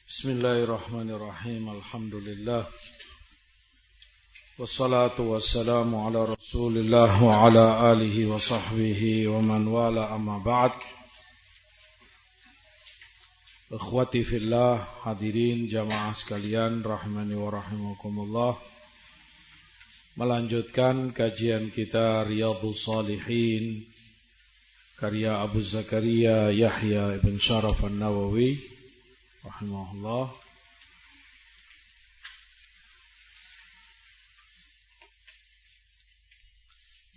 Bismillahirrahmanirrahim. Alhamdulillah. Wassalatu wassalamu ala Rasulillah wa ala alihi wa sahbihi wa man wala amma ba'd. Ikhwati fillah, hadirin jamaah sekalian rahimani wa rahimakumullah. Melanjutkan kajian kita Riyadhus Shalihin karya Abu Zakaria Yahya ibn Sharaf an-Nawawi rahimahullah.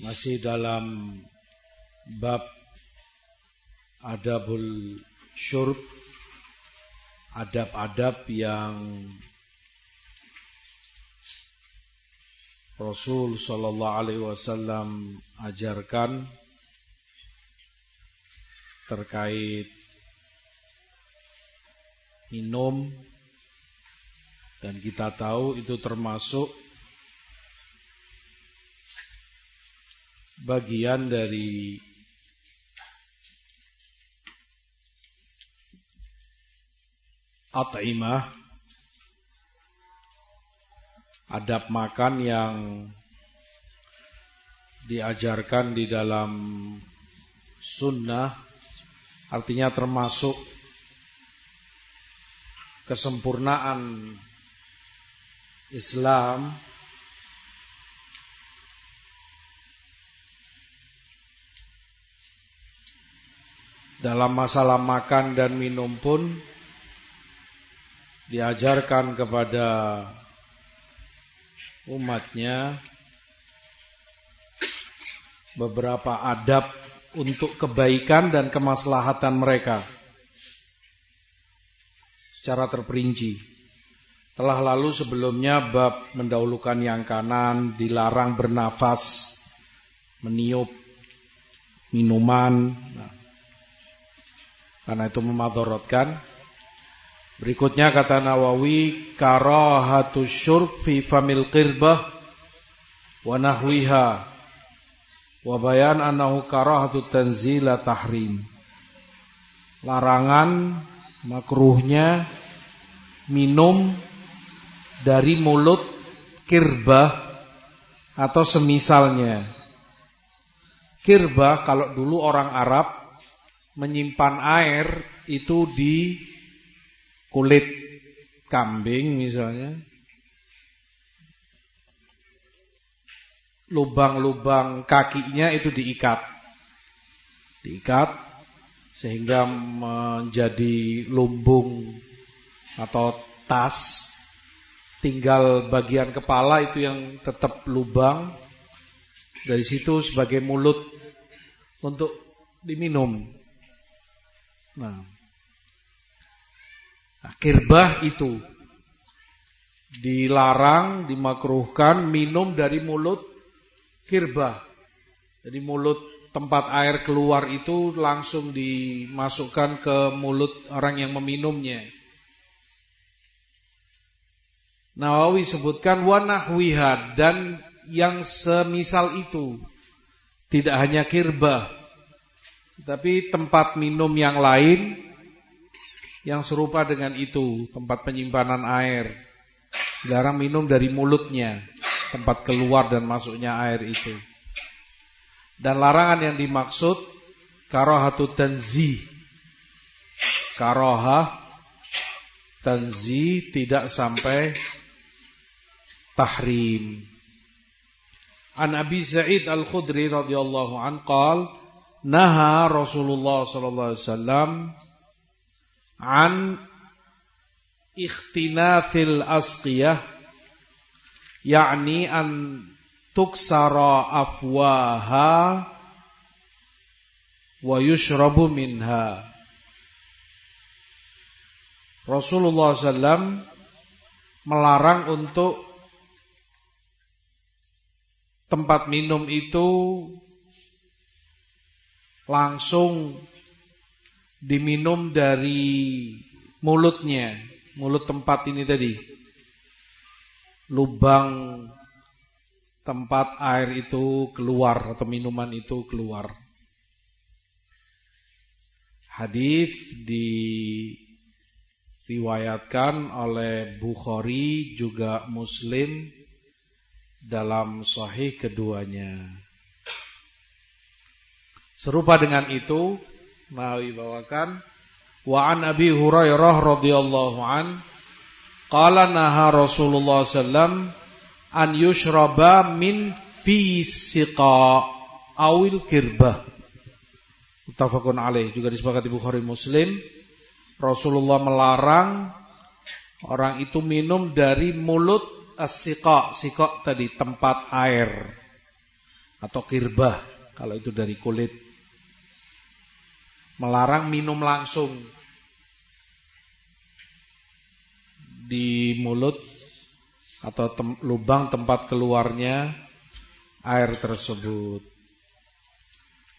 Masih dalam bab adabul syurb, adab-adab yang Rasul sallallahu alaihi wasallam ajarkan terkait minum, dan kita tahu itu termasuk bagian dari at'imah, adab makan yang diajarkan di dalam sunnah, artinya termasuk kesempurnaan Islam. Dalam masalah makan dan minum pun diajarkan kepada umatnya beberapa adab untuk kebaikan dan kemaslahatan mereka secara terperinci. Telah lalu sebelumnya bab mendahulukan yang kanan, dilarang bernafas, meniup minuman, karena itu memadharatkan. Berikutnya kata Nawawi, karahatus syurb fi famil qirbah wa nahwiha wa bayan annahu karahatut tanzila tahrim. Larangan, makruhnya minum dari mulut kirbah atau semisalnya. Kirbah kalau dulu orang Arab menyimpan air itu di kulit kambing misalnya. Lubang-lubang kakinya itu diikat sehingga menjadi lumbung atau tas. Tinggal bagian kepala itu yang tetap lubang. Dari situ sebagai mulut untuk diminum. Nah, kirbah itu dilarang, dimakruhkan minum dari mulut kirbah. Jadi mulut tempat air keluar itu langsung dimasukkan ke mulut orang yang meminumnya. Nawawi sebutkan wa nahwiha, dan yang semisal itu. Tidak hanya kirbah, tapi tempat minum yang lain yang serupa dengan itu, tempat penyimpanan air. Dilarang minum dari mulutnya, tempat keluar dan masuknya air itu. Dan larangan yang dimaksud karahatut tanzih. Karahah tanzih, tidak sampai tahrim. An Abi Sa'id Al-Khudri radhiyallahu anhu qala naha Rasulullah sallallahu alaihi wasallam an ikhtinafil asqiyah, yakni an tuksara afwaha wa yushrabu minha. Rasulullah sallam melarang untuk tempat minum itu langsung diminum dari mulutnya, mulut tempat ini tadi, lubang tempat air itu keluar atau minuman itu keluar. Hadis Riwayatkan oleh Bukhari juga Muslim dalam sahih keduanya. Serupa dengan itu, Nawawi bawakan wa an Abi Hurairah radhiyallahu an qala naha Rasulullah sallam an yushraba min fi siqa awil kirbah. Muttafaqun alaih, juga disepakati Bukhari Muslim. Rasulullah melarang orang itu minum dari mulut as-siqa. Siqa tadi tempat air atau kirbah kalau itu dari kulit. Melarang minum langsung di mulut atau lubang tempat keluarnya air tersebut.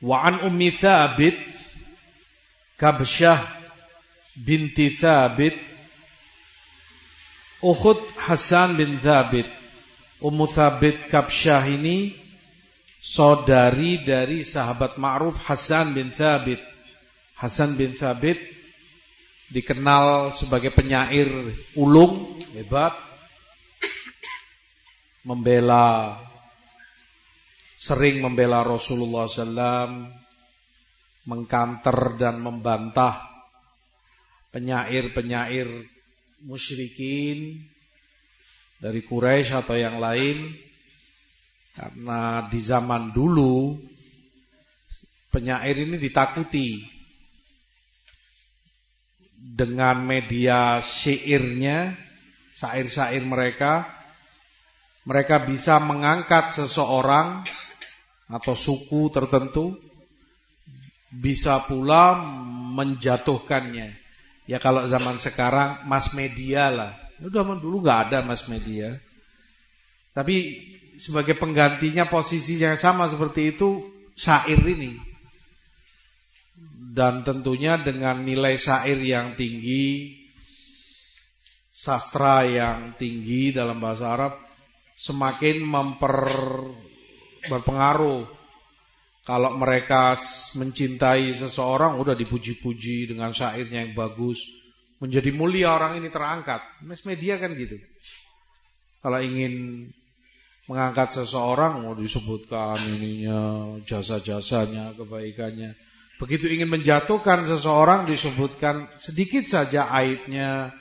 Wa an Ummi Thabit Kabsyah binti Thabit ukhut Hasan bin Thabit. Ummu Thabit Kabsyah ini saudari dari sahabat ma'ruf Hasan bin Thabit. Hasan bin Thabit dikenal sebagai penyair ulung, hebat, sering membela Rasulullah SAW, mengkanter dan membantah penyair-penyair musyrikin dari Quraisy atau yang lain. Karena di zaman dulu penyair ini ditakuti dengan media syairnya, syair-syair mereka bisa mengangkat seseorang atau suku tertentu, bisa pula menjatuhkannya. Ya kalau zaman sekarang mass media lah. Udah dulu nggak ada mass media. Tapi sebagai penggantinya posisinya sama seperti itu syair ini. Dan tentunya dengan nilai syair yang tinggi, sastra yang tinggi dalam bahasa Arab, semakin berpengaruh. Kalau mereka mencintai seseorang, udah dipuji-puji dengan syairnya yang bagus, menjadi mulia, orang ini terangkat. Mass media kan gitu. Kalau ingin mengangkat seseorang, mau disebutkan ininya, jasa-jasanya, kebaikannya. Begitu ingin menjatuhkan seseorang, disebutkan sedikit saja aibnya,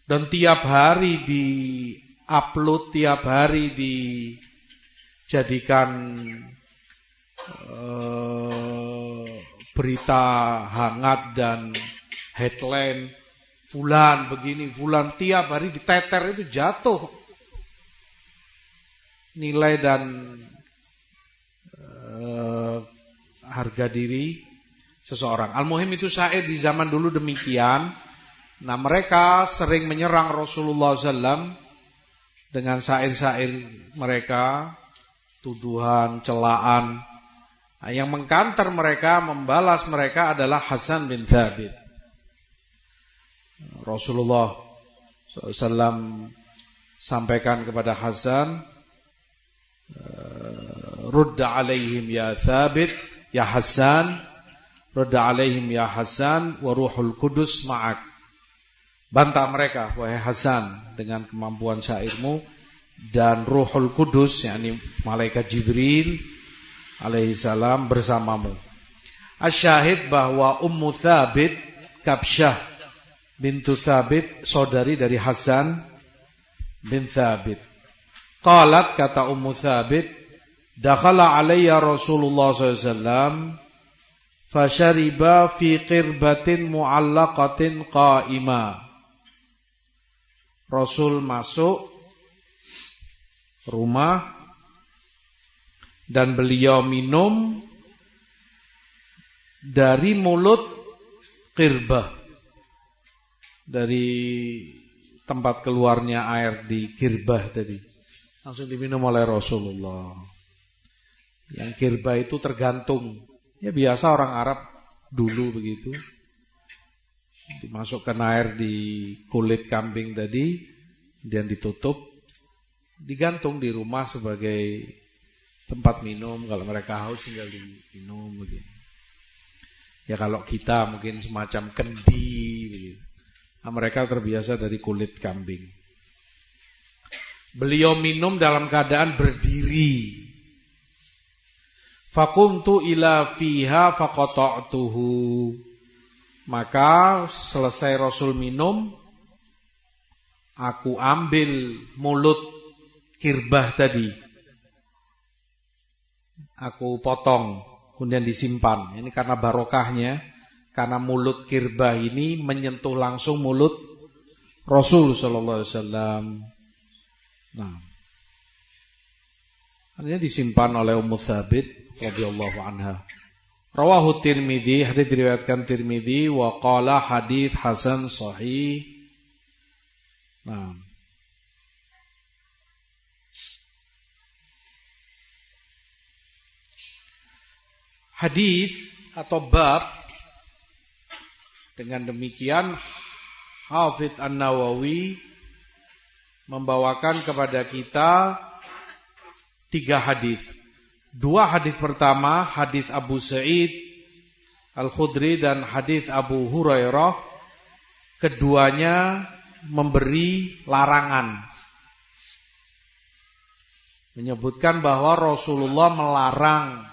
dan tiap hari di-upload, tiap hari dijadikan berita hangat dan headline, fulan begini, fulan, tiap hari diteter, itu jatuh nilai dan harga diri seseorang. Al-muhim itu syair di zaman dulu demikian. Nah mereka sering menyerang Rasulullah SAW dengan syair-syair mereka, tuduhan, celaan. Nah, yang mengkanter mereka, membalas mereka adalah Hasan bin Thabit. Rasulullah SAW sampaikan kepada Hasan, Rudda alaihim ya Thabit, ya Hasan, Rudda alaihim ya Hasan, wa ruhul kudus ma'ak. Bantah mereka, wahai Hasan, dengan kemampuan syairmu, dan ruhul kudus, yakni malaikat Jibril alaihissalam bersamamu. Asyahid bahwa Ummu Thabit Kabsyah bintu Thabit, saudari dari Hasan bin Thabit. Qalat, kata Ummu Thabit, dakhala alayya Rasulullah SAW fasyariba fi qirbatin mu'allaqatin qa'ima. Rasul masuk rumah dan beliau minum dari mulut qirbah, dari tempat keluarnya air di qirbah tadi. Langsung diminum oleh Rasulullah. Yang qirbah itu tergantung. Ya biasa orang Arab dulu begitu. Dimasukkan air di kulit kambing tadi, dan ditutup, digantung di rumah sebagai tempat minum. Kalau mereka haus tinggal diminum begitu. Ya kalau kita mungkin semacam kendi begitu. Nah, mereka terbiasa dari kulit kambing. Beliau minum dalam keadaan berdiri. Fakuntu ila fiha faqata'tuhu. Maka selesai Rasul minum, aku ambil mulut kirbah tadi. Aku potong, kemudian disimpan. Ini karena barokahnya, karena mulut kirbah ini menyentuh langsung mulut Rasul sallallahu alaihi wasallam. Nah, artinya disimpan oleh Ummu Tsabit radhiyallahu anha. Rawahu Tirmidzi, hadis diriwayatkan Tirmidzi wa qala hadis hasan sahih. Nah, hadis atau bab dengan demikian Hafidz An-Nawawi membawakan kepada kita 3 hadis. 2 hadis pertama, hadis Abu Sa'id Al-Khudri dan hadis Abu Hurairah, keduanya memberi larangan. Menyebutkan bahwa Rasulullah melarang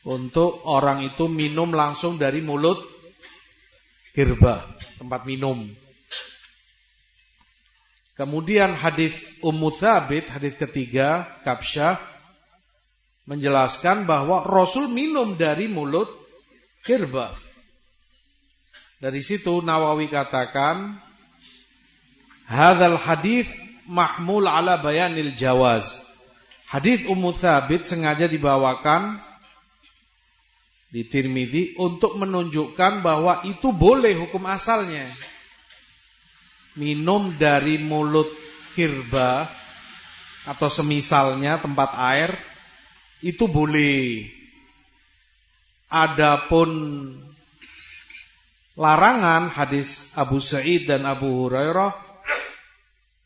untuk orang itu minum langsung dari mulut kirbah, tempat minum. Kemudian hadis Ummu Tsabit, hadis ketiga, Kabsyah, menjelaskan bahwa Rasul minum dari mulut kirbah. Dari situ Nawawi katakan, hadzal hadis mahmul ala bayanil jawaz. Hadis Ummu Tsabit sengaja dibawakan di Tirmidzi untuk menunjukkan bahwa itu boleh hukum asalnya. Minum dari mulut kirbah atau semisalnya tempat air itu boleh. Adapun larangan hadis Abu Sa'id dan Abu Hurairah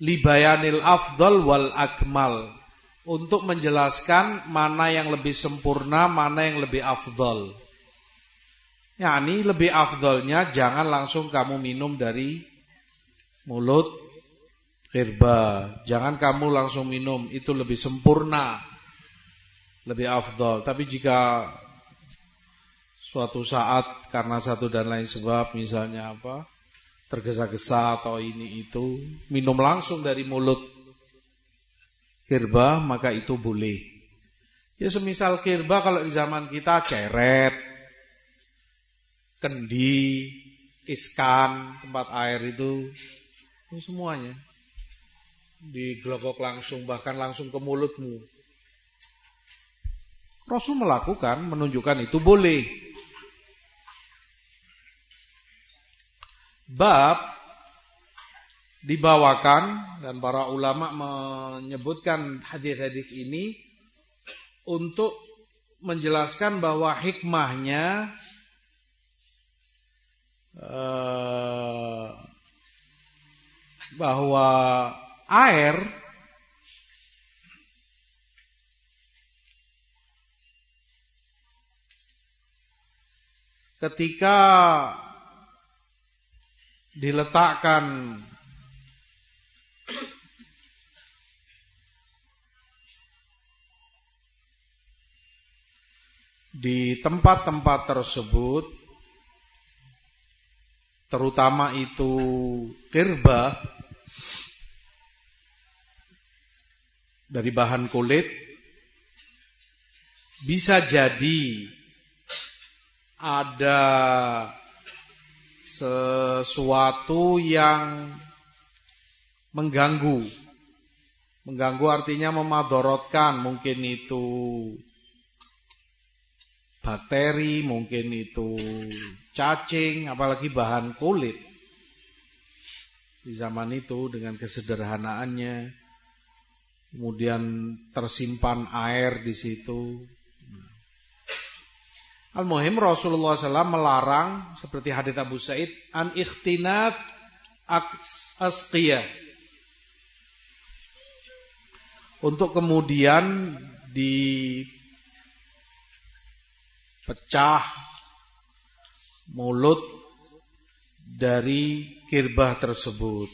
libayanil afdal wal akmal, untuk menjelaskan mana yang lebih sempurna, mana yang lebih afdal. Yani lebih afdalnya jangan langsung kamu minum dari mulut kirbah. Jangan kamu langsung minum, itu lebih sempurna, lebih afdal. Tapi jika suatu saat karena satu dan lain sebab, misalnya tergesa-gesa atau ini itu, minum langsung dari mulut kirbah, maka itu boleh. Ya semisal kirbah kalau di zaman kita ceret, kendi, iskan, tempat air itu semuanya diglogok langsung, bahkan langsung ke mulutmu. Rasul melakukan, menunjukkan itu boleh. Bab dibawakan dan para ulama menyebutkan hadis-hadis ini untuk menjelaskan bahwa hikmahnya bahwa air ketika diletakkan di tempat-tempat tersebut, terutama itu kirbah dari bahan kulit, bisa jadi ada sesuatu yang mengganggu. Mengganggu artinya memadorotkan, mungkin itu bakteri, mungkin itu cacing, apalagi bahan kulit. Di zaman itu dengan kesederhanaannya, kemudian tersimpan air di situ. Al-muhim Rasulullah SAW melarang, seperti hadits Abu Sa'id, an ikhtinaf asqiyah, untuk kemudian dipecah mulut dari kirbah tersebut.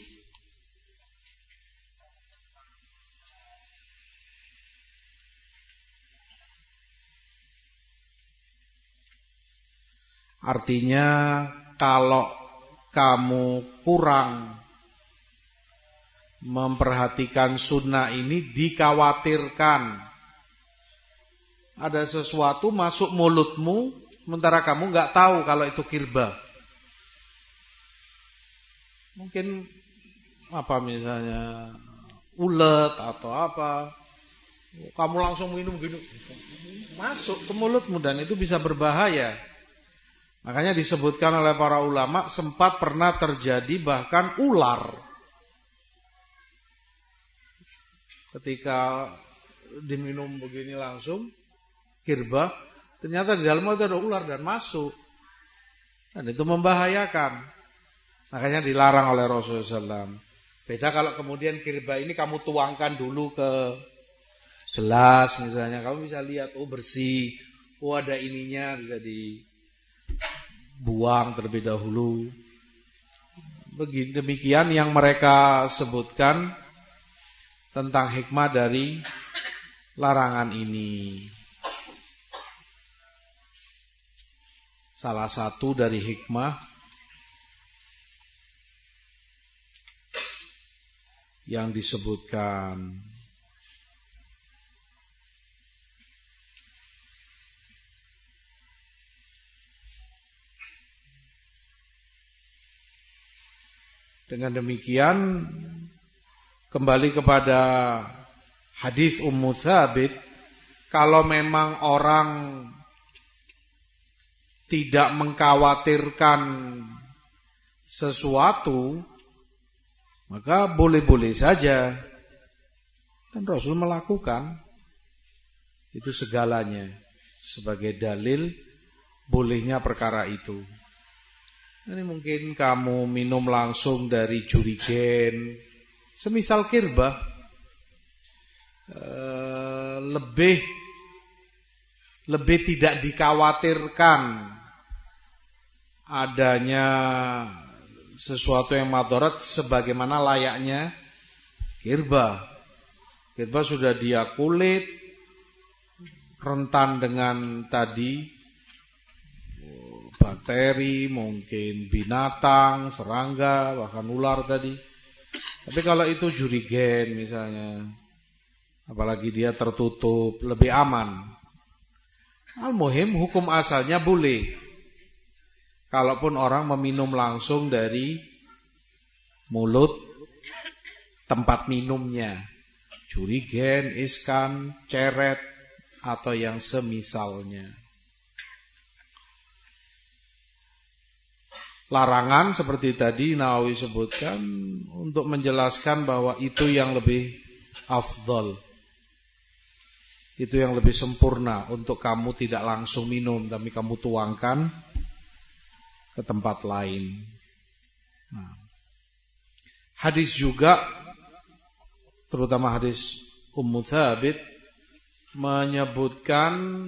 Artinya kalau kamu kurang memperhatikan sunnah ini, dikhawatirkan ada sesuatu masuk mulutmu sementara kamu nggak tahu kalau itu kirbah. Mungkin misalnya ulet atau apa, kamu langsung minum gini, masuk ke mulutmu dan itu bisa berbahaya. Makanya disebutkan oleh para ulama sempat pernah terjadi bahkan ular ketika diminum begini langsung kirbah, ternyata di dalamnya itu ada ular dan masuk, dan itu membahayakan. Makanya dilarang oleh Rasulullah SAW. Beda kalau kemudian kirbah ini kamu tuangkan dulu ke gelas misalnya, kamu bisa lihat bersih, ada ininya, bisa dibuang terlebih dahulu. Demikian yang mereka sebutkan tentang hikmah dari larangan ini. Salah satu dari hikmah yang disebutkan. Dengan demikian kembali kepada hadis Ummu Tsabit, kalau memang orang tidak mengkhawatirkan sesuatu, maka boleh-boleh saja. Dan Rasul melakukan itu segalanya sebagai dalil bolehnya perkara itu. Ini mungkin kamu minum langsung dari jurigen, semisal kirbah, lebih tidak dikhawatirkan adanya sesuatu yang madarat sebagaimana layaknya kirbah. Kirbah sudah dia kulit rentan dengan tadi bakteri, mungkin binatang, serangga, bahkan ular tadi. Tapi kalau itu jurigen misalnya, apalagi dia tertutup, lebih aman. Al-muhim hukum asalnya boleh. Kalaupun orang meminum langsung dari mulut tempat minumnya, jurigen, iskan, ceret, atau yang semisalnya. Larangan seperti tadi Nawawi sebutkan untuk menjelaskan bahwa itu yang lebih afdal, itu yang lebih sempurna untuk kamu tidak langsung minum, tapi kamu tuangkan ke tempat lain. Nah, hadis juga, terutama hadis Ummu Tsabit, menyebutkan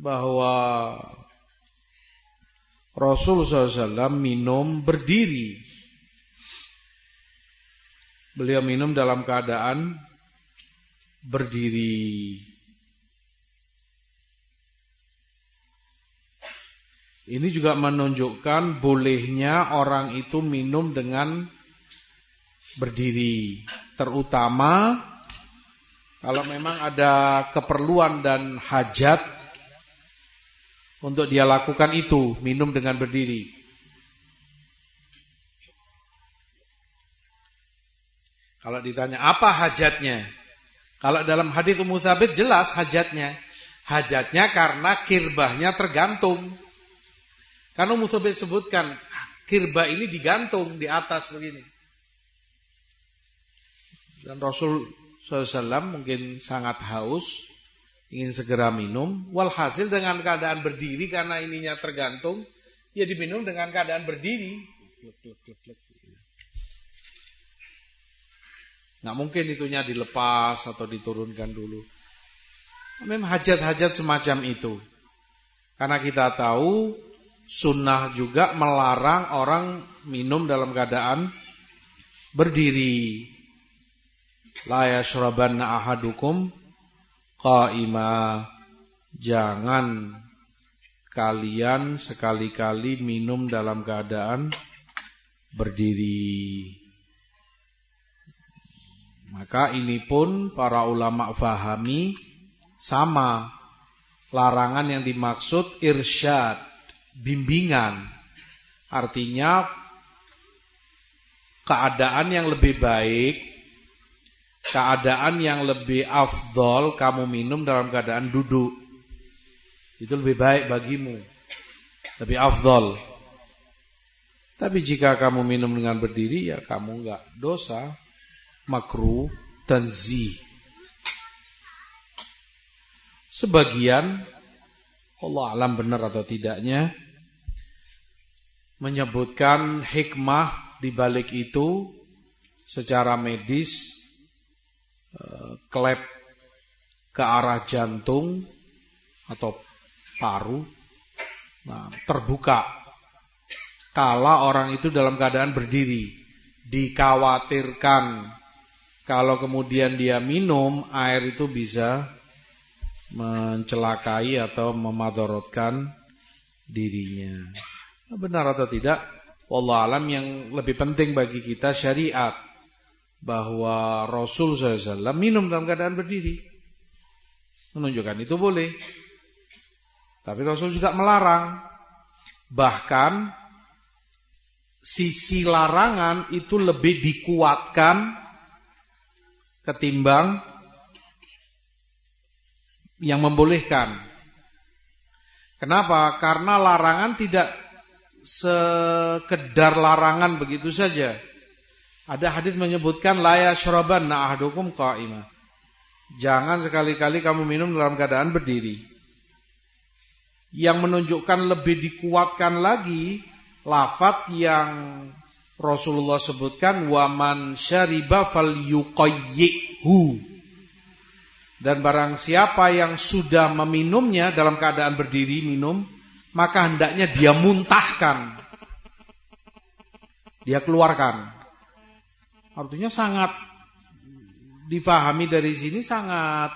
bahwa Rasulullah SAW minum berdiri. Beliau minum dalam keadaan berdiri. Ini juga menunjukkan bolehnya orang itu minum dengan berdiri, terutama kalau memang ada keperluan dan hajat untuk dia lakukan itu, minum dengan berdiri. Kalau ditanya apa hajatnya, kalau dalam hadis Ummu Tsabit jelas hajatnya. Hajatnya karena kirbahnya tergantung. Karena Ummu Tsabit sebutkan kirbah ini digantung di atas begini. Dan Rasul SAW mungkin sangat haus, ingin segera minum. Walhasil dengan keadaan berdiri, karena ininya tergantung, ya diminum dengan keadaan berdiri. Nggak mungkin itunya dilepas atau diturunkan dulu. Memang hajat-hajat semacam itu. Karena kita tahu Sunnah juga melarang orang minum dalam keadaan berdiri. La yashrabanna ahadukum qa'ima. Jangan kalian sekali-kali minum dalam keadaan berdiri. Maka ini pun para ulama fahami sama. Larangan yang dimaksud irsyad, bimbingan. Artinya keadaan yang lebih baik, keadaan yang lebih afdol kamu minum dalam keadaan duduk. Itu lebih baik bagimu, lebih afdol. Tapi jika kamu minum dengan berdiri, ya kamu enggak dosa, makruh, tanzih. Sebagian, Allah alam benar atau tidaknya, menyebutkan hikmah di balik itu secara medis, klep ke arah jantung atau paru, terbuka kala orang itu dalam keadaan berdiri. Dikhawatirkan kalau kemudian dia minum, air itu bisa mencelakai atau memadorotkan dirinya. Benar atau tidak? Wallahu alam. Yang lebih penting bagi kita syariat, bahwa Rasul SAW minum dalam keadaan berdiri, menunjukkan itu boleh. Tapi Rasul juga melarang. Bahkan sisi larangan itu lebih dikuatkan ketimbang yang membolehkan. Kenapa? Karena larangan tidak sekedar larangan begitu saja. Ada hadis menyebutkan la yashrabanna ahadukum qa'ima. Jangan sekali-kali kamu minum dalam keadaan berdiri. Yang menunjukkan lebih dikuatkan lagi lafaz yang Rasulullah sebutkan, waman syariba falyuqayyihu. Dan barang siapa yang sudah meminumnya dalam keadaan berdiri minum, maka hendaknya dia muntahkan, dia keluarkan. Artinya sangat difahami dari sini, sangat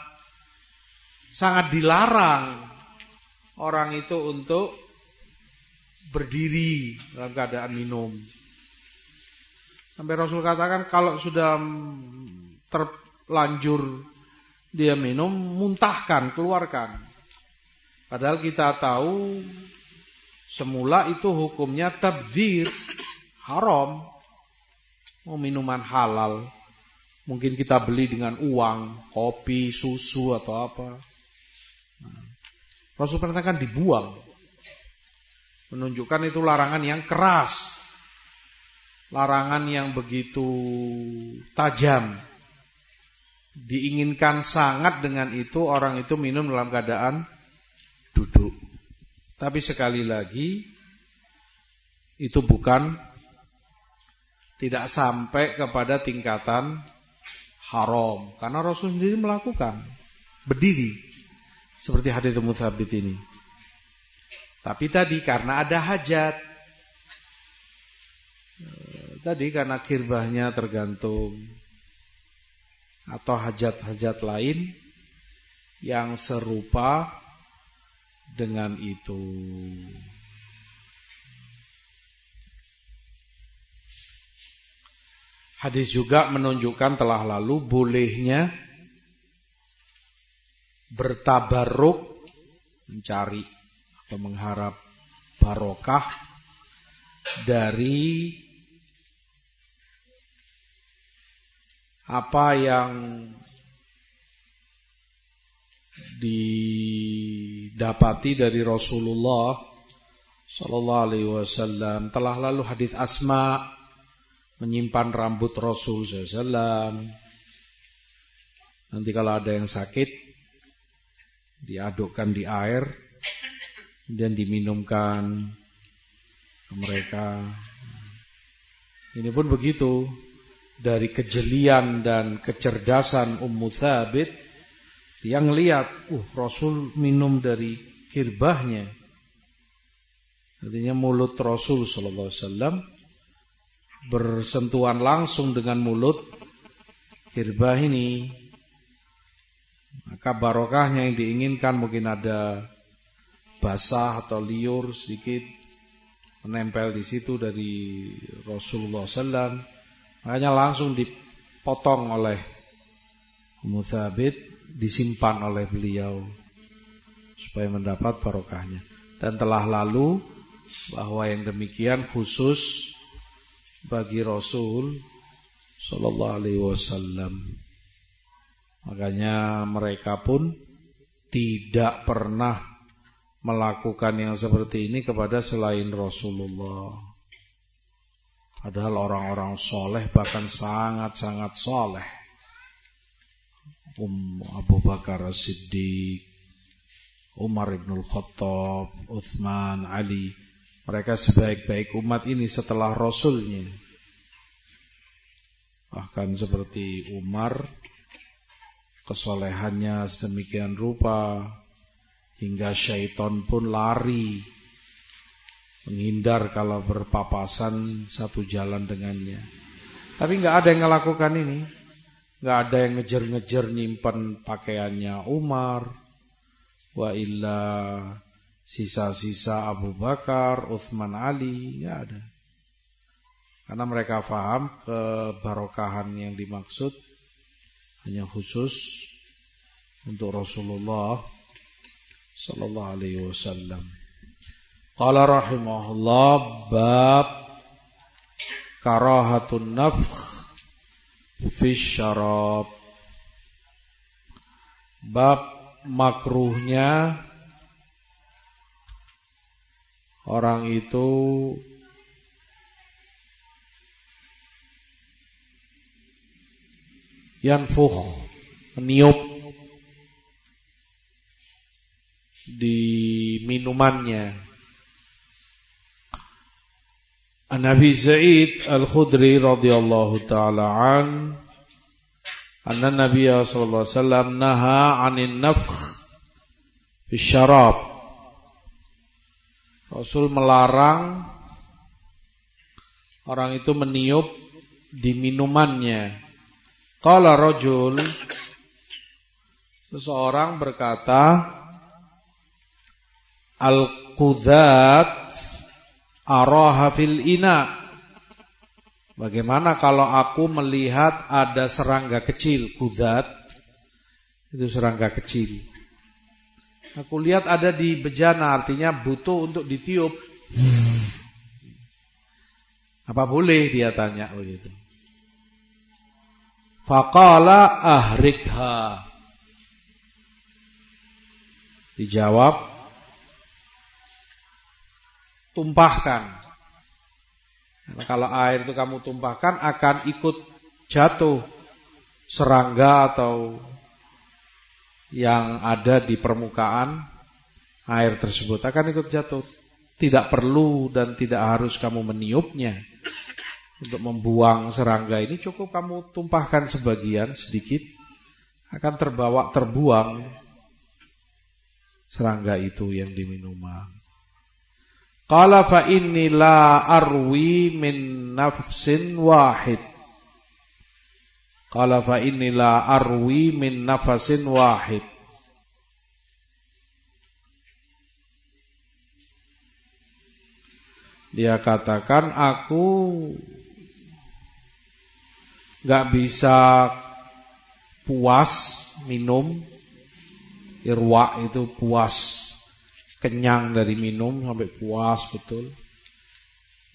dilarang orang itu untuk berdiri dalam keadaan minum. Sampai Rasul katakan kalau sudah terlanjur dia minum, muntahkan, keluarkan. Padahal kita tahu semula itu hukumnya tabdzir, haram. Mau minuman halal, mungkin kita beli dengan uang, kopi, susu atau apa. Rasul perintahkan dibuang. Menunjukkan itu larangan yang keras, larangan yang begitu tajam. Diinginkan sangat dengan itu orang itu minum dalam keadaan duduk. Tapi sekali lagi, itu bukan, tidak sampai kepada tingkatan haram. Karena Rasul sendiri melakukan berdiri seperti hadits mutsabit ini. Tapi tadi karena ada hajat, tadi karena kirbahnya tergantung, atau hajat-hajat lain yang serupa dengan itu. Hadis juga menunjukkan telah lalu bolehnya bertabarruk, mencari atau mengharap barokah dari apa yang didapati dari Rasulullah sallallahu alaihi wasallam. Telah lalu hadis Asma menyimpan rambut Rasul sallallahu alaihi wasallam. Nanti kalau ada yang sakit, diadukkan di air dan diminumkan ke mereka. Ini pun begitu. Dari kejelian dan kecerdasan Ummu Thabit, yang lihat, Rasul minum dari kirbahnya. Artinya mulut Rasul sallallahu alaihi wasallam bersentuhan langsung dengan mulut kirbah ini. Maka barokahnya yang diinginkan mungkin ada basah atau liur sedikit menempel di situ dari Rasulullah SAW. Makanya langsung dipotong oleh Ummu Thabit, disimpan oleh beliau supaya mendapat barokahnya. Dan telah lalu bahwa yang demikian khusus bagi Rasul sallallahu alaihi wasallam. Makanya mereka pun tidak pernah melakukan yang seperti ini kepada selain Rasulullah. Padahal orang-orang soleh, bahkan sangat-sangat soleh, Abu Bakar As-Siddiq, Umar ibn Khattab, Uthman, Ali, mereka sebaik-baik umat ini setelah Rasulnya. Bahkan seperti Umar, kesolehannya sedemikian rupa hingga syaitan pun lari menghindar kalau berpapasan satu jalan dengannya. Tapi nggak ada yang melakukan ini, nggak ada yang ngejar-ngejar nyimpan pakaiannya Umar, wa illa sisa-sisa Abu Bakar, Uthman, Ali, nggak ada. Karena mereka faham kebarokahan yang dimaksud hanya khusus untuk Rasulullah sallallahu alaihi wasallam. Qala rahimahullah bab karahatun nafkh fi syarab. Bab makruhnya orang itu yanfukh, meniup di minumannya. An Abi Sa'id Al-Khudri radhiyallahu ta'ala anna Nabiy sallallahu alaihi wasallam naha 'anil nafkh fi syarab. Rasul melarang orang itu meniup di minumannya. Qala rajul, seseorang berkata, al-qudzat araha fil ina. Bagaimana kalau aku melihat ada serangga kecil? Qudzat itu serangga kecil. Aku lihat ada di bejana, artinya butuh untuk ditiup. Apa boleh, dia tanya begitu. Faqala ahrikha. Dijawab, tumpahkan. Karena kalau air itu kamu tumpahkan akan ikut jatuh serangga atau yang ada di permukaan air tersebut akan ikut jatuh. Tidak perlu dan tidak harus kamu meniupnya untuk membuang serangga ini, cukup kamu tumpahkan sebagian sedikit, akan terbuang serangga itu yang diminuman. Qala fa inni la arwi min nafsin wahid. Qala fa inni la arwi min nafasin wahid. Dia katakan, aku gak bisa puas minum. Irwa itu puas, kenyang dari minum sampai puas betul,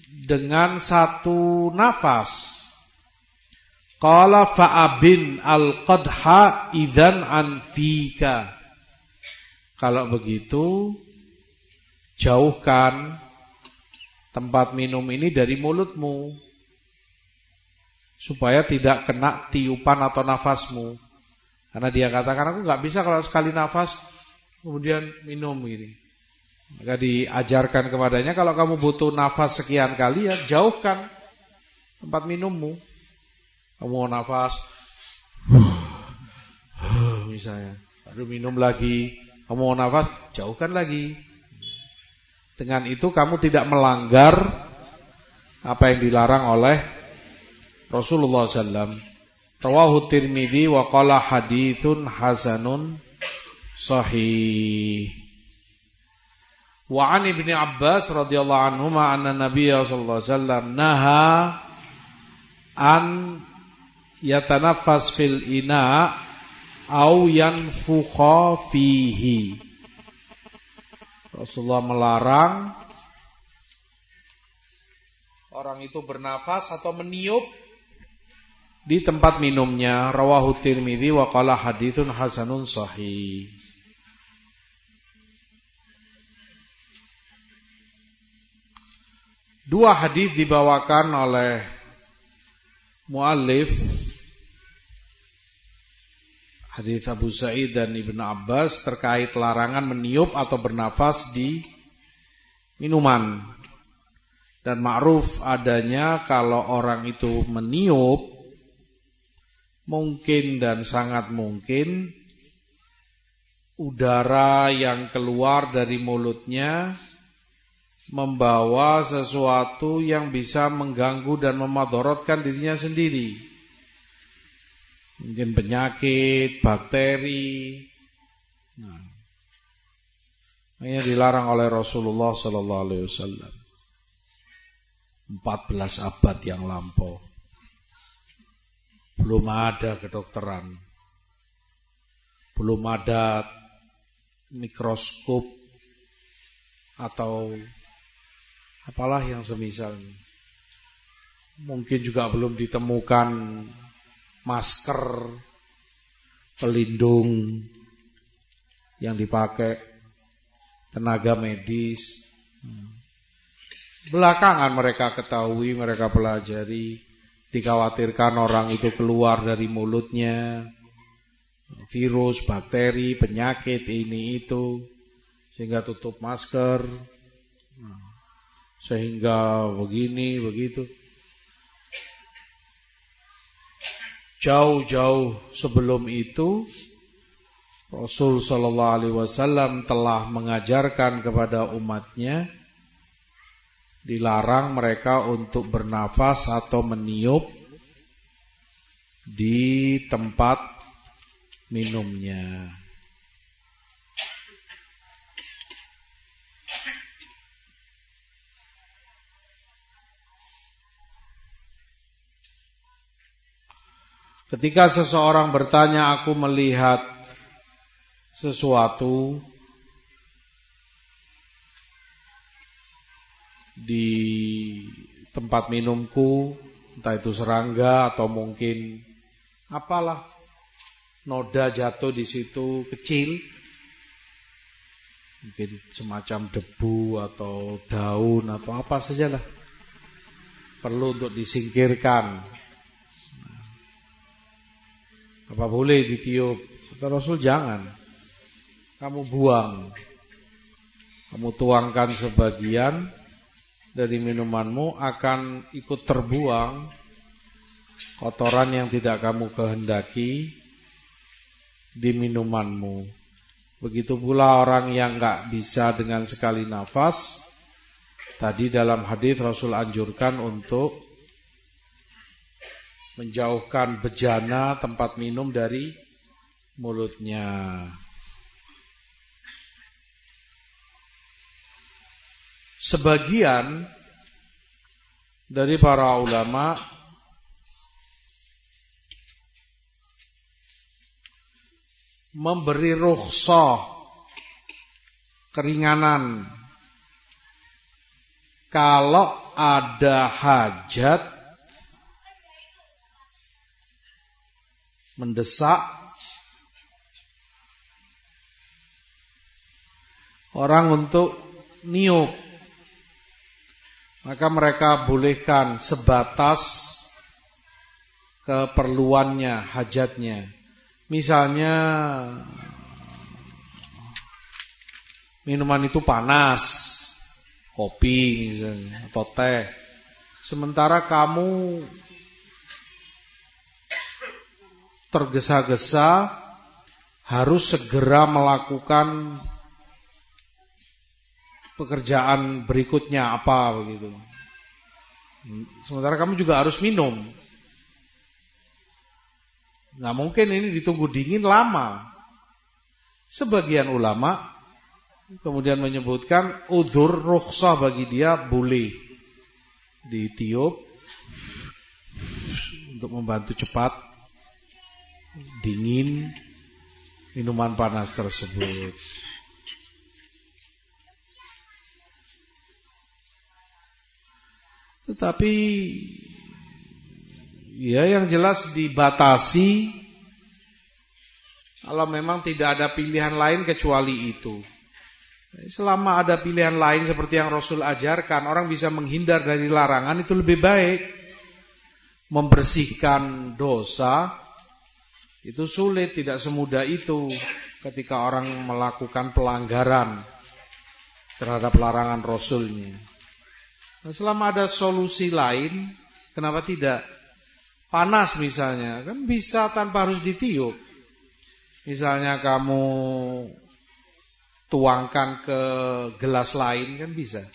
dengan satu nafas. Qala fa'abin al-qadha idzan an fika. Kalau begitu, jauhkan tempat minum ini dari mulutmu, supaya tidak kena tiupan atau nafasmu. Karena dia katakan, aku gak bisa kalau sekali nafas kemudian minum ini. Maka diajarkan kepadanya, kalau kamu butuh nafas sekian kali, ya jauhkan tempat minummu. Kamu mau nafas misalnya, baru minum lagi. Kamu mau nafas, jauhkan lagi. Dengan itu kamu tidak melanggar apa yang dilarang oleh Rasulullah SAW. Rawahu Tirmidzi wa qala haditsun hasanun sahih. Wa an Ibnu Abbas radhiyallahu anhuma anna Nabiyya sallallahu alaihi wasallam naha an yatanaffas fil ina au yanfukha fihi. Rasulullah melarang orang itu bernafas atau meniup di tempat minumnya. Rawahu Tirmidzi wa qala haditsun hasanun sahih. Dua hadis dibawakan oleh muallif, hadis Abu Sa'id dan Ibnu Abbas terkait larangan meniup atau bernafas di minuman. Dan ma'ruf adanya kalau orang itu meniup, mungkin dan sangat mungkin udara yang keluar dari mulutnya membawa sesuatu yang bisa mengganggu dan memadorotkan dirinya sendiri. Mungkin penyakit, bakteri. Ini dilarang oleh Rasulullah sallallahu alaihi wasallam. 14 abad yang lampau. Belum ada kedokteran. Belum ada mikroskop atau apalah yang semisalnya. Mungkin juga belum ditemukan masker pelindung yang dipakai tenaga medis. Belakangan mereka ketahui, mereka pelajari, dikhawatirkan orang itu keluar dari mulutnya virus, bakteri, penyakit ini itu, sehingga tutup masker, sehingga begini begitu. Jauh-jauh sebelum itu Rasul sallallahu alaihi wasallam telah mengajarkan kepada umatnya dilarang mereka untuk bernafas atau meniup di tempat minumnya. Ketika seseorang bertanya, aku melihat sesuatu di tempat minumku, entah itu serangga atau mungkin apalah, noda jatuh di situ kecil, mungkin semacam debu atau daun atau apa sajalah, perlu untuk disingkirkan. Apa boleh ditiup? Kata Rasul, jangan. Kamu buang. Kamu tuangkan sebagian dari minumanmu, akan ikut terbuang kotoran yang tidak kamu kehendaki di minumanmu. Begitu pula orang yang enggak bisa dengan sekali nafas. Tadi dalam hadis Rasul anjurkan untuk menjauhkan bejana tempat minum dari mulutnya. Sebagian dari para ulama memberi rukhsah, keringanan, kalau ada hajat mendesak orang untuk niup, maka mereka bolehkan sebatas keperluannya, hajatnya. Misalnya minuman itu panas, kopi misalnya, atau teh. Sementara kamu tergesa-gesa harus segera melakukan pekerjaan berikutnya apa begitu. Sementara kamu juga harus minum. Nggak mungkin ini ditunggu dingin lama. Sebagian ulama kemudian menyebutkan udzur rukhsah bagi dia boleh ditiup untuk membantu cepat dingin minuman panas tersebut. Tetapi ya yang jelas dibatasi kalau memang tidak ada pilihan lain kecuali itu. Selama ada pilihan lain seperti yang Rasul ajarkan, orang bisa menghindar dari larangan, itu lebih baik. Membersihkan dosa itu sulit, tidak semudah itu ketika orang melakukan pelanggaran terhadap larangan Rasulnya. Nah, selama ada solusi lain, kenapa tidak? Panas misalnya, kan bisa tanpa harus ditiup. Misalnya kamu tuangkan ke gelas lain, kan bisa.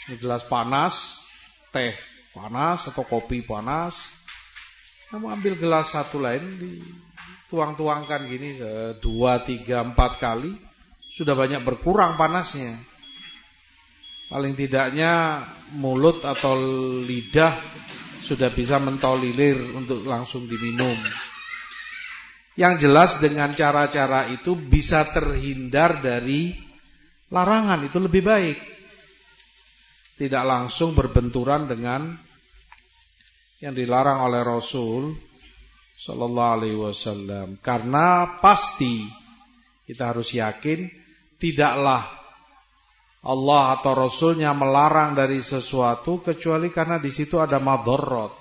Ini gelas panas, teh panas atau kopi panas. Kamu ambil gelas satu lain, dituang-tuangkan gini 2, 3, 4 kali, sudah banyak berkurang panasnya. Paling tidaknya mulut atau lidah sudah bisa mentolilir untuk langsung diminum. Yang jelas dengan cara-cara itu bisa terhindar dari larangan, itu lebih baik. Tidak langsung berbenturan dengan yang dilarang oleh Rasul sallallahu alaihi wasallam. Karena pasti kita harus yakin tidaklah Allah atau Rasulnya melarang dari sesuatu kecuali karena di situ ada madharat,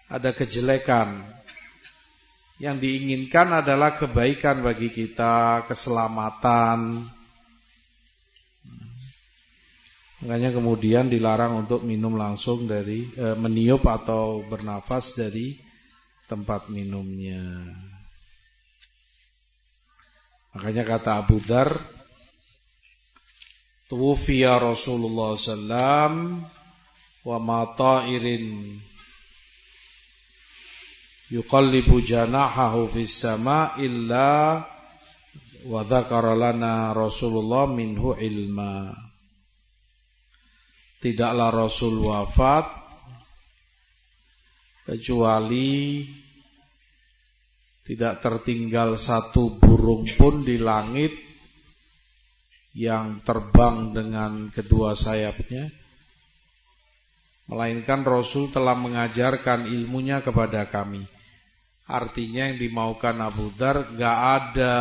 ada kejelekan. Yang diinginkan adalah kebaikan bagi kita, keselamatan. Makanya kemudian dilarang untuk minum langsung dari meniup atau bernafas dari tempat minumnya. Makanya kata Abu Dzar, tuwfiya Rasulullah sallam wa ma ta'irin yuqallibu janahahu fis sama illa wa dzakara lana Rasulullah minhu ilma. Tidaklah Rasul wafat kecuali tidak tertinggal satu burung pun di langit yang terbang dengan kedua sayapnya, melainkan Rasul telah mengajarkan ilmunya kepada kami. Artinya yang dimaukan Abu Dzar, gak ada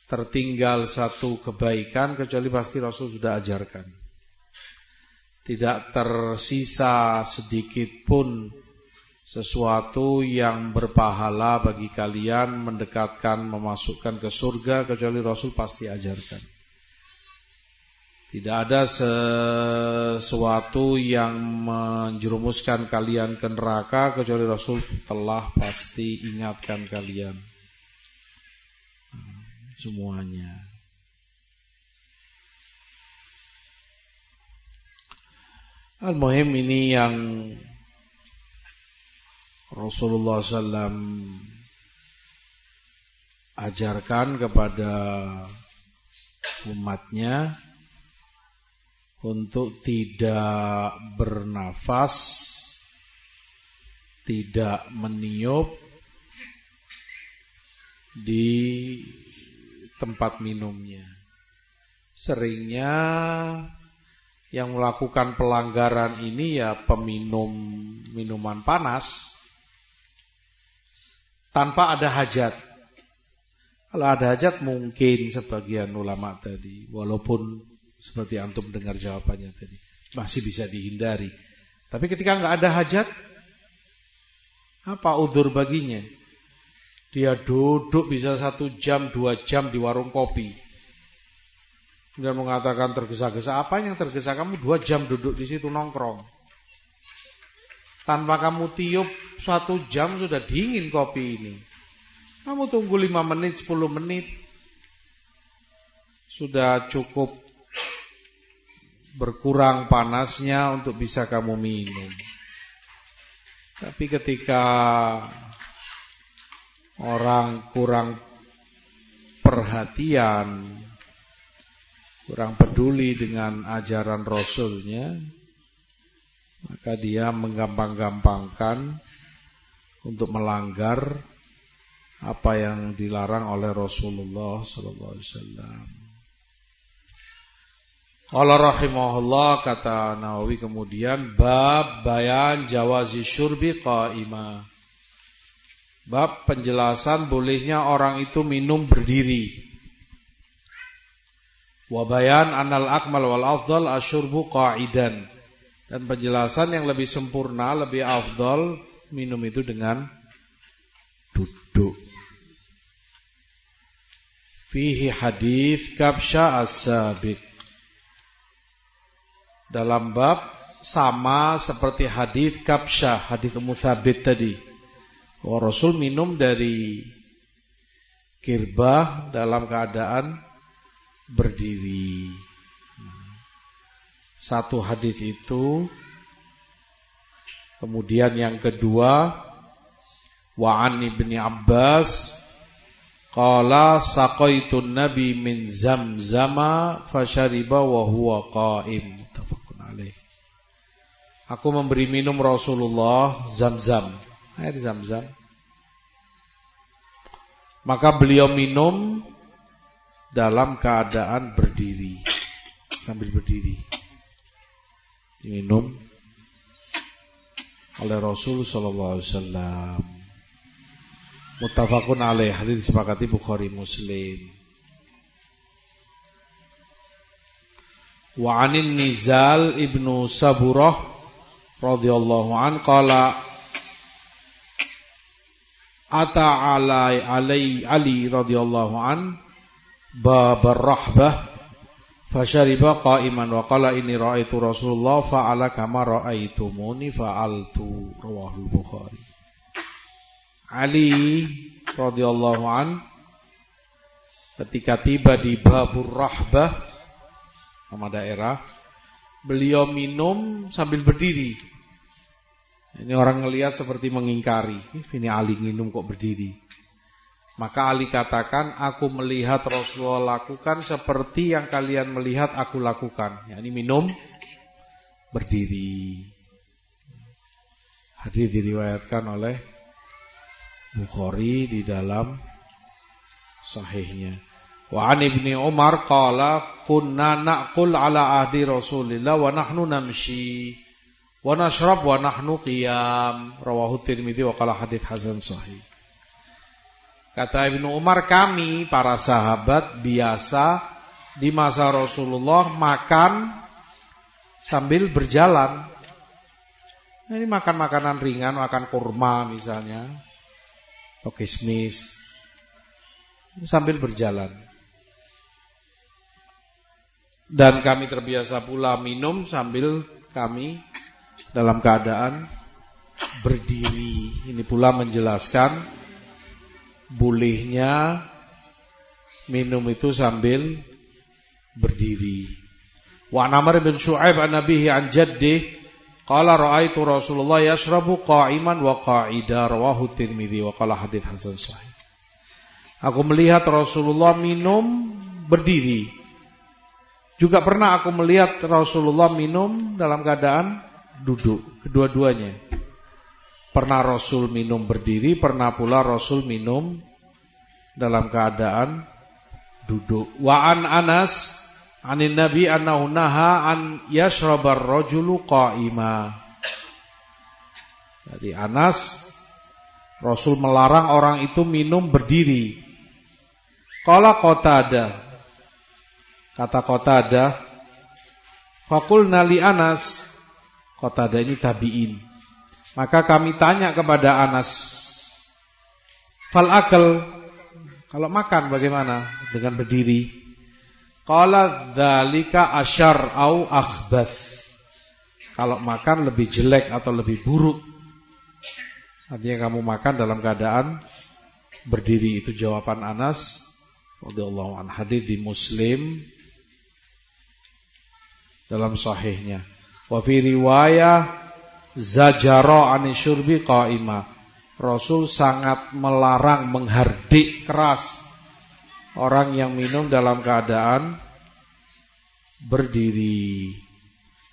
tertinggal satu kebaikan kecuali pasti Rasul sudah ajarkan. Tidak tersisa sedikit pun sesuatu yang berpahala bagi kalian, mendekatkan, memasukkan ke surga kecuali Rasul pasti ajarkan. Tidak ada sesuatu yang menjerumuskan kalian ke neraka kecuali Rasul telah pasti ingatkan kalian. Semuanya. Al-muhim ini yang Rasulullah SAW ajarkan kepada umatnya untuk tidak bernafas, tidak meniup di tempat minumnya. Seringnya yang melakukan pelanggaran ini ya peminum minuman panas tanpa ada hajat. Kalau ada hajat mungkin sebagian ulama tadi, walaupun seperti antum dengar jawabannya tadi, masih bisa dihindari. Tapi ketika nggak ada hajat, apa udzur baginya? Dia duduk bisa 1 jam, 2 jam di warung kopi. Kemudian mengatakan tergesa-gesa. Apa yang tergesa? Kamu 2 jam duduk di situ nongkrong. Tanpa kamu tiup 1 jam sudah dingin kopi ini. Kamu tunggu 5 menit, 10 menit. sudah cukup berkurang panasnya untuk bisa kamu minum. Tapi ketika orang kurang perhatian, kurang peduli dengan ajaran Rasulnya, maka dia menggampang-gampangkan untuk melanggar apa yang dilarang oleh Rasulullah sallallahu alaihi wasallam. Qala rahimahullah, kata Nawawi kemudian, bab bayan jawazi syurbi qa'ima. Bab penjelasan bolehnya orang itu minum berdiri. Wa bayan anal akmal wal afdal asyurbu qa'idan. Dan penjelasan yang lebih sempurna, lebih afdal, minum itu dengan duduk. Fihi hadis Kabsha as-sabiq. Dalam bab sama seperti hadis Kabsha, hadis Ummu Tsabit tadi. Rasul minum dari kirbah dalam keadaan berdiri. Satu hadis itu. Kemudian yang kedua, wa an Ibni Abbas qala saqaitun nabi min zamzama fashariba wa huwa qa'im. Muttafaqun alaih. Aku memberi minum Rasulullah Zamzam, air Zamzam. Maka beliau minum dalam keadaan berdiri, sambil berdiri. Diminum oleh Rasul sallallahu alaihi wasallam. Muttafaqun alaih, hadis disepakati Bukhari Muslim. Wa anin Nizal ibnu Saburah radhiyallahu an qala ata Ali radhiyallahu an babar rahbah fashariba qa'iman wa qala inni ra'aitu Rasulullah fa'ala kama ra'aitumuni fa'altu, rawahul Bukhari. Ali radhiyallahu an ketika tiba di Babur Rahbah, nama daerah, beliau minum sambil berdiri. Ini orang ngelihat seperti mengingkari, ini Ali minum kok berdiri. Maka Ali katakan, aku melihat Rasulullah lakukan seperti yang kalian melihat aku lakukan. Ini minum berdiri. Hadis diriwayatkan oleh Bukhari di dalam sahihnya. Wa an Ibni Umar qala kunna na'kul ala ahdi Rasulillah wa nahnu namshi wa nashrab wa nahnu qiyam, rawahu Tirmidzi wa qala hadits hasan sahih. Kata Ibnu Umar, kami para sahabat biasa di masa Rasulullah makan sambil berjalan. Ini makan makanan ringan, makan kurma misalnya, atau kismis, sambil berjalan. Dan kami terbiasa pula minum sambil kami dalam keadaan berdiri. Ini pula menjelaskan bolehnya minum itu sambil berdiri. Wa Amr bin Syu'aib an nabihi an jaddih qala ra'aitu Rasulullah yashrabu qa'iman wa qa'ida, rawahu Tirmidzi wa qala hadits hasan sahih. Aku melihat Rasulullah minum berdiri. Juga pernah aku melihat Rasulullah minum dalam keadaan duduk, kedua-duanya. Pernah Rasul minum berdiri, pernah pula Rasul minum dalam keadaan duduk. Wa an Anas anin Nabi annahu naha an yashrabar rajulu qa'ima. Jadi Anas, Rasul melarang orang itu minum berdiri. Qala Qatadah, kata Qatadah, faqulna li Anas, Qatadah ini tabi'in. Maka kami tanya kepada Anas, fal akal, kalau makan bagaimana dengan berdiri? Qala dzalika asyar au akhbath. Kalau makan lebih jelek atau lebih buruk. Artinya kamu makan dalam keadaan berdiri, itu jawaban Anas radhiyallahu anhu, hadis di Muslim dalam sahihnya. Wa fi riwayah zajara anisyurbi qaima. Rasul sangat melarang, menghardik keras orang yang minum dalam keadaan berdiri.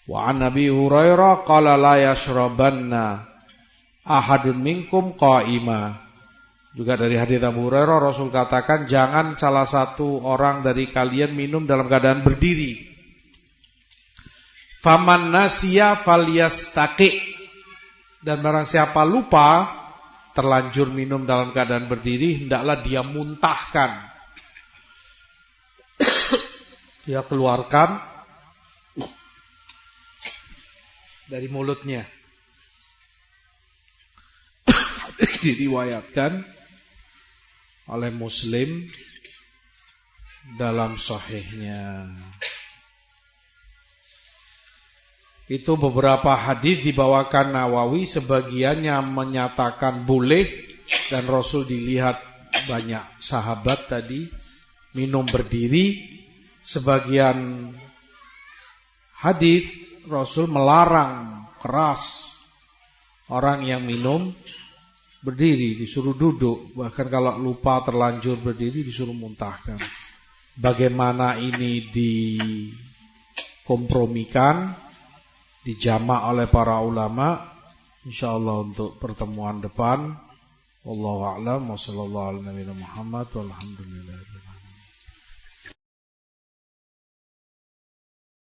Wa an Nabi Hurairah qala la yashrabanna ahadun minkum qaima. Juga dari hadits Abu Hurairah Rasul katakan jangan salah satu orang dari kalian minum dalam keadaan berdiri. Faman nasiya falyastaqi, dan barang siapa lupa terlanjur minum dalam keadaan berdiri, hendaklah dia muntahkan. Dia keluarkan dari mulutnya. Diriwayatkan oleh Muslim dalam sahihnya. Itu beberapa hadis dibawakan Nawawi, sebagiannya menyatakan boleh, dan Rasul dilihat banyak sahabat tadi minum berdiri. Sebagian hadis Rasul melarang keras orang yang minum berdiri, disuruh duduk, bahkan kalau lupa terlanjur berdiri disuruh muntahkan. Bagaimana ini dikompromikan, dijamak oleh para ulama, insyaallah untuk pertemuan depan. Wallahu a'lam wa sallallahu ala nabiyina Muhammad walhamdulillah.